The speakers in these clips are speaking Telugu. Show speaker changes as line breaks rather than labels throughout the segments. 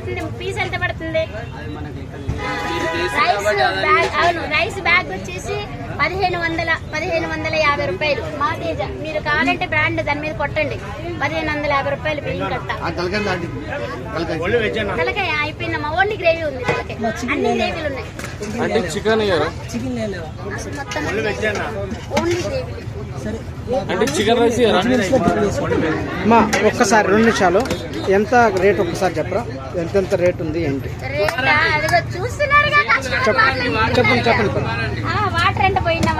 పడుతుంది? పీస్ ఎంత పడుతుంది? రైస్ బ్యాగ్, అవును, రైస్ బ్యాగ్ వచ్చేసి 1550 రూపాయలు. మా తేజ మీరు కావాలంటే బ్రాండ్ దాని మీద కొట్టండి. 1550 రూపాయలు బిల్లింగ్ కట్ట. తలకాయ అయిపోయిందమ్మా, ఓన్లీ గ్రేవీ ఉంది. తలకాయ అన్ని గ్రేవీలు ఉన్నాయి. మొత్తం ఓన్లీ గ్రేవీ.
మా ఒక్కసారి 2 నిమిషాలు ఎంత రేట్ ఒక్కసారి చెప్పరా? ఎంత రేట్ ఉంది ఏంటి? చెప్పండి.
వాటర్ ఎంత పోయిందా?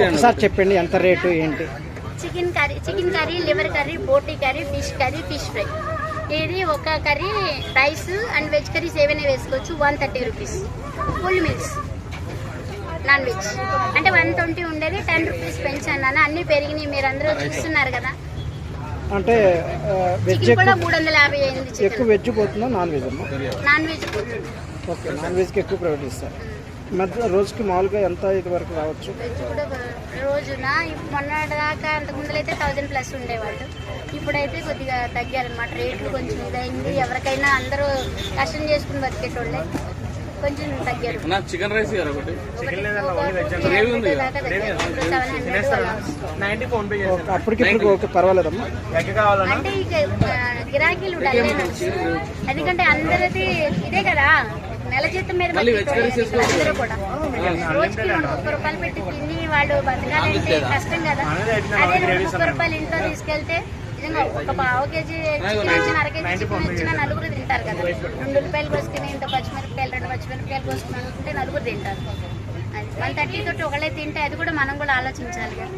ఒకసారి చెప్పండి ఎంత రేటు ఏంటి?
చికెన్ కర్రీ, లివర్ కర్రీ, బోటీ curry, fish curry, fish fry. ఇది ఒక curry, rice and veg curries ఏవైనా వేసుకోవచ్చు. 130 rupees. Full meals non veg అంటే 120 ఉండేది 10 రూపీస్ పెంచాను. అన్ని పెరిగినాయి, మీరు అందరూ చూస్తున్నారు కదా.
అంటే వెజ్
కూడా 350 అయింది.
ఎక్కువ వెజ్ పోతుందా నాన్ వెజ్?
నాన్ వెజ్ పోతుంది.
ఓకే, నాన్ వెజ్కి ఎక్కువ ప్రైవేట్ ఇస్తారు. మధ్య రోజుకి మామూలుగా ఎంత ఇది వరకు రావచ్చు?
వెజ్ కూడా రోజున మొన్న దాకా అంతకుముందు అయితే 1000+ ఉండేవాళ్ళు. ఇప్పుడైతే కొద్దిగా తగ్గారనమాట. రేట్లు కొంచెం ఇదైంది. ఎవరికైనా అందరూ కష్టం చేసుకుని బతికేటోళ్ళే, కొంచెం తగ్గారు.
చికెన్ రైస్
అప్పటికి పర్వాలేదమ్మా.
అంటే ఇక గిరాకీలు ఎందుకంటే అందరిది ఇదే కదా, నెల జీతం మీద అందరూ కూడా రోజుకి 30 రూపాయలు పెట్టి తిని వాళ్ళు బతకాలంటే కష్టం కదా. అదే 30 రూపాయలు ఇంట్లో తీసుకెళ్తే నిజంగా ఒక పావు కేజీ చికెన్ ఇచ్చిన, 1/2 కేజీ చికెన్ ఇచ్చిన నలుగురు తింటారు కదా. 2 ఉల్లిపాయలు కోసుకుని, ఇంత పచ్చిమిరపకాయలు, 2 పచ్చిమిరపకాయలు కోసుకుంటే నలుగురు తింటారు. అది 130 తోటి ఒకళ్ళే తింటే అది కూడా మనం కూడా ఆలోచించాలి కదా.